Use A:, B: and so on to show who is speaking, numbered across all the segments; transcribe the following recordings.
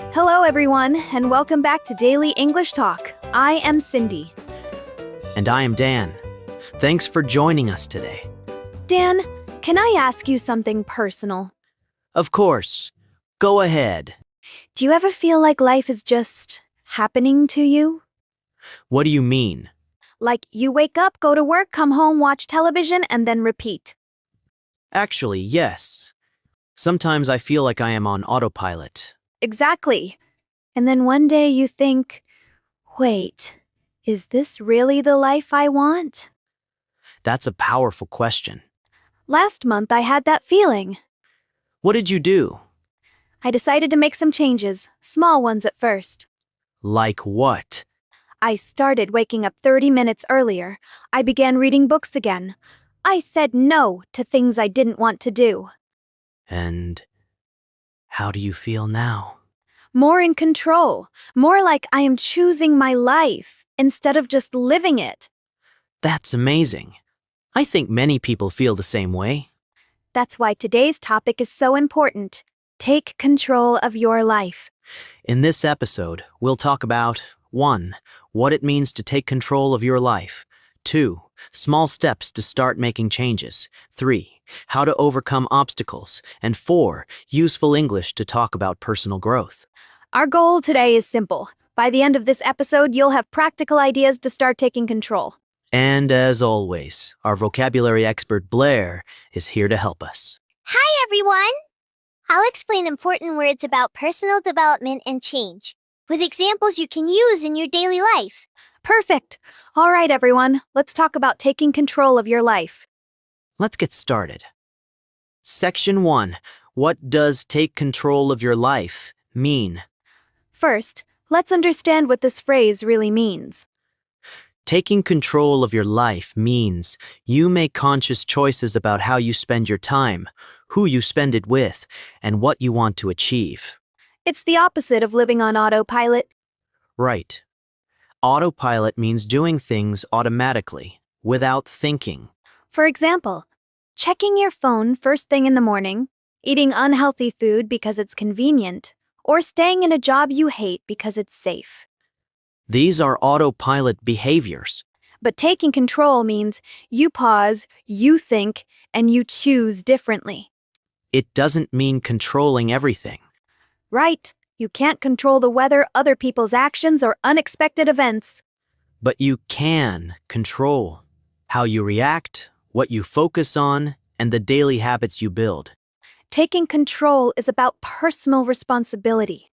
A: Hello, everyone, and welcome back to Daily English Talk. I am Cindy.
B: And I am Dan. Thanks for joining us today.
A: Dan, can I ask you something personal?
B: Of course. Go ahead.
A: Do you ever feel like life is just happening to you?
B: What do you mean?
A: Like you wake up, go to work, come home, watch television, and then repeat.
B: Actually, yes. Sometimes I feel like I am on autopilot.
A: Exactly. And then one day you think, wait, is this really the life I want?
B: That's a powerful question.
A: Last month I had that feeling.
B: What did you do?
A: I decided to make some changes, small ones at first.
B: Like what?
A: I started waking up 30 minutes earlier. I began reading books again. I said no to things I didn't want to do.
B: And how do you feel now?
A: More in control. More like I am choosing my life instead of just living it.
B: That's amazing. I think many people feel the same way.
A: That's why today's topic is so important. Take control of your life.
B: In this episode, we'll talk about 1. What it means to take control of your life. 2. Small steps to start making changes. 3. How to overcome obstacles. And 4. Useful English to talk about personal growth.
A: Our goal today is simple. By the end of this episode, you'll have practical ideas to start taking control.
B: And as always, our vocabulary expert Blair is here to help us.
C: Hi, everyone! I'll explain important words about personal development and change, with examples you can use in your daily life.
A: Perfect. All right, everyone, let's talk about taking control of your life.
B: Let's get started. Section 1. What does take control of your life mean?
A: First, let's understand what this phrase really means.
B: Taking control of your life means you make conscious choices about how you spend your time, who you spend it with, and what you want to achieve.
A: It's the opposite of living on autopilot.
B: Right. Autopilot means doing things automatically, without thinking.
A: For example, checking your phone first thing in the morning, eating unhealthy food because it's convenient, or staying in a job you hate because it's safe.
B: These are autopilot behaviors.
A: But taking control means you pause, you think, and you choose differently.
B: It doesn't mean controlling everything.
A: Right. You can't control the weather, other people's actions, or unexpected events.
B: But you can control how you react, what you focus on, and the daily habits you build.
A: Taking control is about personal responsibility.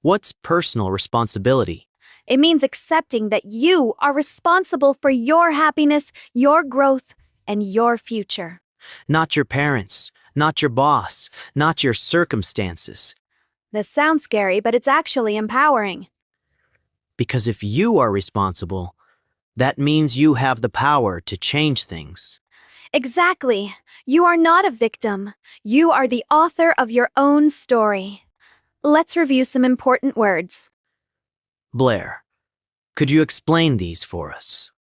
B: What's personal responsibility?
A: It means accepting that you are responsible for your happiness, your growth, and your future.
B: Not your parents, not your boss, not your circumstances.
A: This sounds scary, but it's actually empowering.
B: Because if you are responsible, that means you have the power to change things.
A: Exactly. You are not a victim. You are the author of your own story. Let's review some important words.
B: Blair, could you explain these for us?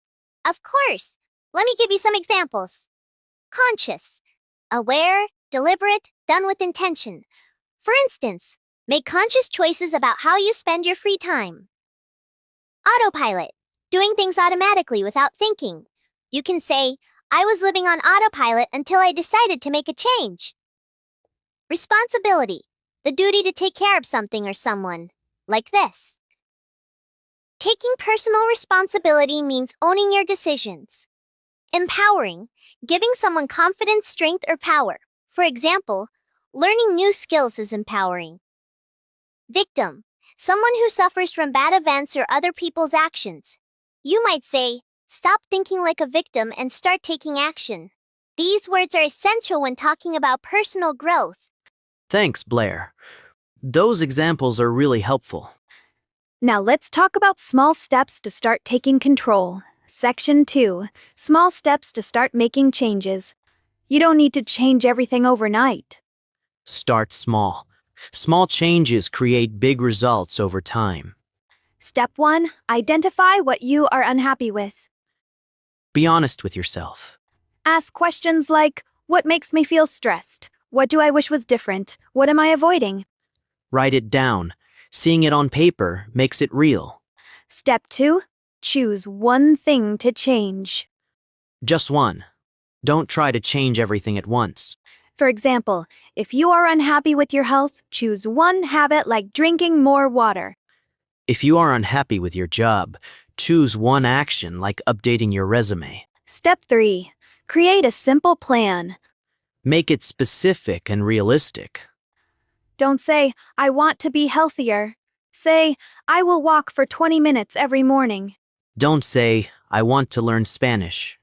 C: Of course! Let me give you some examples. Conscious. Aware, deliberate, done with intention. For instance, make conscious choices about how you spend your free time. Autopilot. Doing things automatically without thinking. You can say, I was living on autopilot until I decided to make a change. Responsibility. The duty to take care of something or someone. Like this. Taking personal responsibility means owning your decisions. Empowering. Giving someone confidence, strength, or power. For example, learning new skills is empowering. Victim. Someone who suffers from bad events or other people's actions. You might say, stop thinking like a victim and start taking action. These words are essential when talking about personal growth.
B: Thanks, Blair. Those examples are really helpful.
A: Now let's talk about small steps to start taking control. Section 2. Small steps to start making changes. You don't need to change everything overnight.
B: Start small. Small changes create big results over time.
A: Step 1. Identify what you are unhappy with.
B: Be honest with yourself.
A: Ask questions like, what makes me feel stressed? What do I wish was different? What am I avoiding?
B: Write it down. Seeing it on paper makes it real.
A: Step 2. Choose one thing to change.
B: Just one. Don't try to change everything at once.
A: For example, if you are unhappy with your health, choose one habit like drinking more water.
B: If you are unhappy with your job, choose one action like updating your resume.
A: Step 3. Create a simple plan.
B: Make it specific and realistic.
A: Don't say, I want to be healthier. Say, I will walk for 20 minutes every morning.
B: Don't say, I want to learn Spanish.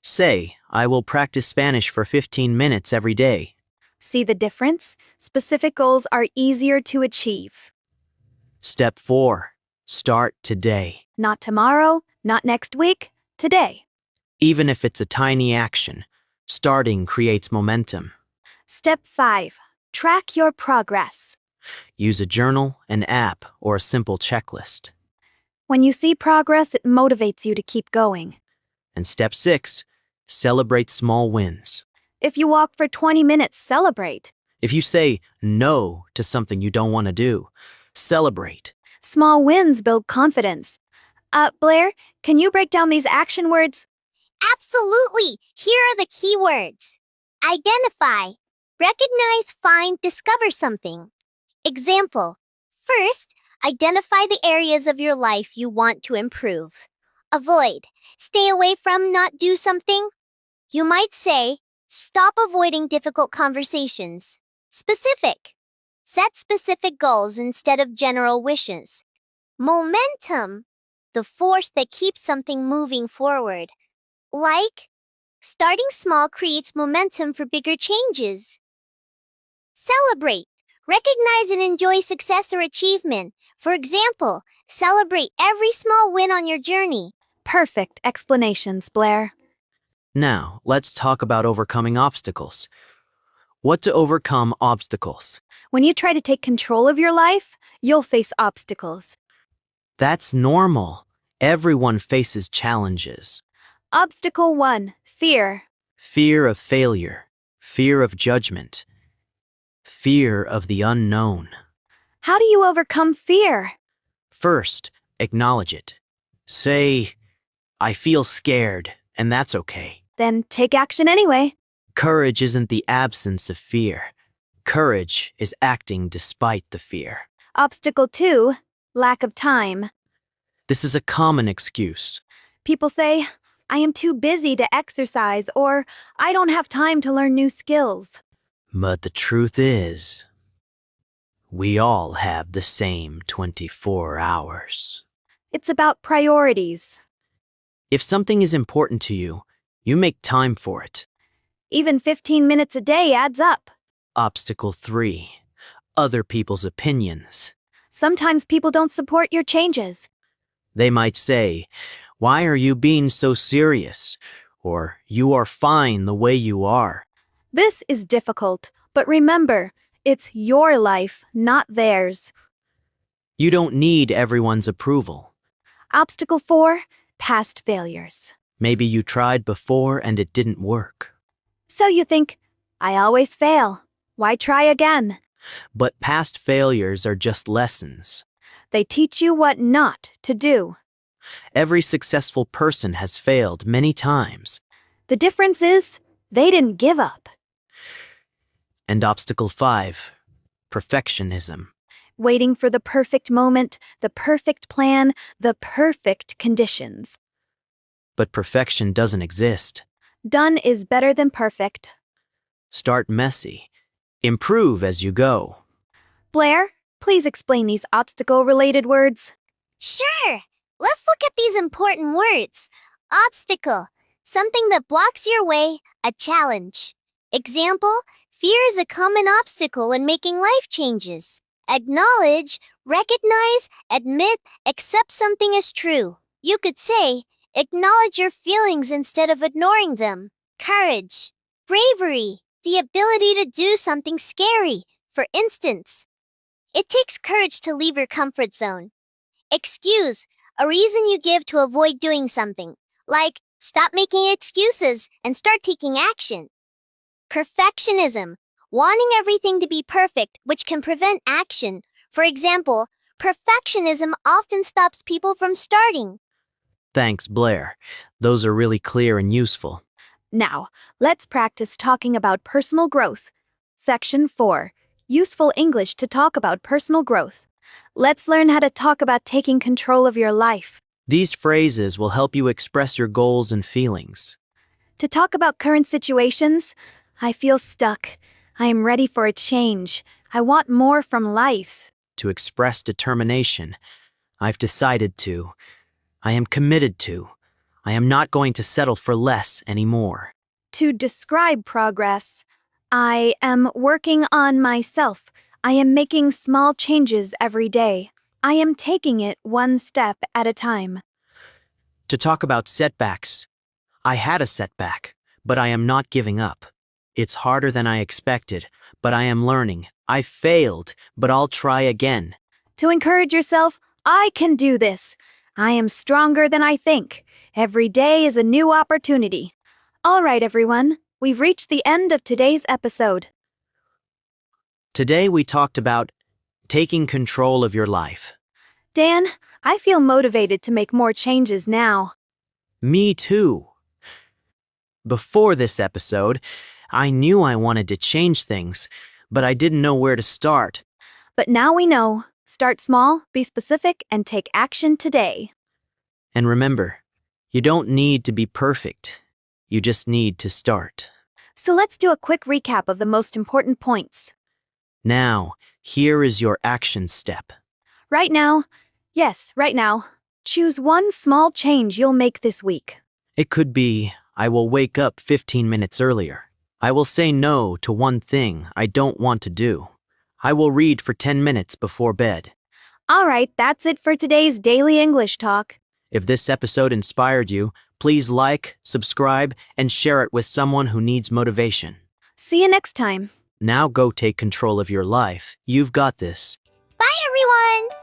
B: Say, I will practice Spanish for 15 minutes every day.
A: See the difference? Specific goals are easier to achieve.
B: Step 4. Start today.
A: Not tomorrow, not next week, today.
B: Even if it's a tiny action, starting creates momentum.
A: Step 5. Track your progress.
B: Use a journal, an app, or a simple checklist.
A: When you see progress, it motivates you to keep going.
B: And step 6. Celebrate small wins.
A: If you walk for 20 minutes, celebrate.
B: If you say no to something you don't want to do, celebrate.
A: Small wins build confidence. Blair, can you break down these action words?
C: Absolutely! Here are the key words. Identify. Recognize, find, discover something. Example. First, identify the areas of your life you want to improve. Avoid. Stay away from, not do something. You might say, stop avoiding difficult conversations. Specific. Set specific goals instead of general wishes. Momentum. The force that keeps something moving forward. Like, starting small creates momentum for bigger changes. Celebrate. Recognize and enjoy success or achievement. For example, celebrate every small win on your journey.
A: Perfect explanations, Blair.
B: Now, let's talk about overcoming obstacles. What to overcome obstacles?
A: When you try to take control of your life, you'll face obstacles.
B: That's normal. Everyone faces challenges.
A: Obstacle 1. Fear.
B: Fear of failure. Fear of judgment. Fear of the unknown.
A: How do you overcome fear?
B: First, acknowledge it. Say, I feel scared, and that's okay.
A: Then take action anyway.
B: Courage isn't the absence of fear. Courage is acting despite the fear.
A: Obstacle 2. Lack of time.
B: This is a common excuse.
A: People say, I am too busy to exercise, or I don't have time to learn new skills.
B: But the truth is, we all have the same 24 hours.
A: It's about priorities.
B: If something is important to you, you make time for it.
A: Even 15 minutes a day adds up.
B: Obstacle 3. Other people's opinions.
A: Sometimes people don't support your changes.
B: They might say, why are you being so serious? Or, you are fine the way you are.
A: This is difficult, but remember, it's your life, not theirs.
B: You don't need everyone's approval.
A: Obstacle 4. Past failures.
B: Maybe you tried before and it didn't work.
A: So you think, I always fail. Why try again?
B: But past failures are just lessons.
A: They teach you what not to do.
B: Every successful person has failed many times.
A: The difference is, they didn't give up.
B: And obstacle 5. Perfectionism.
A: Waiting for the perfect moment, the perfect plan, the perfect conditions.
B: But perfection doesn't exist.
A: Done is better than perfect.
B: Start messy. Improve as you go.
A: Blair, please explain these obstacle-related words.
C: Sure. Let's look at these important words. Obstacle. Something that blocks your way, a challenge. Example, fear is a common obstacle in making life changes. Acknowledge, recognize, admit, accept something as true. You could say, acknowledge your feelings instead of ignoring them. Courage. Bravery. The ability to do something scary. For instance, it takes courage to leave your comfort zone. Excuse. A reason you give to avoid doing something. Like, stop making excuses and start taking action. Perfectionism. wanting everything to be perfect, which can prevent action. For example, perfectionism often stops people from starting.
B: Thanks, Blair. Those are really clear and useful.
A: Now, let's practice talking about personal growth. Section 4. Useful English to talk about personal growth. Let's learn how to talk about taking control of your life.
B: These phrases will help you express your goals and feelings.
A: To talk about current situations, I feel stuck. I am ready for a change. I want more from life.
B: To express determination, I've decided to. I am committed to. I am not going to settle for less anymore.
A: To describe progress, I am working on myself. I am making small changes every day. I am taking it one step at a time.
B: To talk about setbacks, I had a setback, but I am not giving up. It's harder than I expected, but I am learning. I failed, but I'll try again.
A: To encourage yourself, I can do this. I am stronger than I think. Every day is a new opportunity. All right, everyone, we've reached the end of today's episode.
B: Today we talked about taking control of your life.
A: Dan, I feel motivated to make more changes now.
B: Me too. Before this episode, I knew I wanted to change things, but I didn't know where to start.
A: But now we know. Start small, be specific, and take action today.
B: And remember, you don't need to be perfect. You just need to start.
A: So let's do a quick recap of the most important points.
B: Now, here is your action step.
A: Right now, choose one small change you'll make this week.
B: It could be, I will wake up 15 minutes earlier. I will say no to one thing I don't want to do. I will read for 10 minutes before bed.
A: All right, that's it for today's Daily English Talk.
B: If this episode inspired you, please like, subscribe, and share it with someone who needs motivation.
A: See you next time.
B: Now go take control of your life. You've got this.
C: Bye, everyone!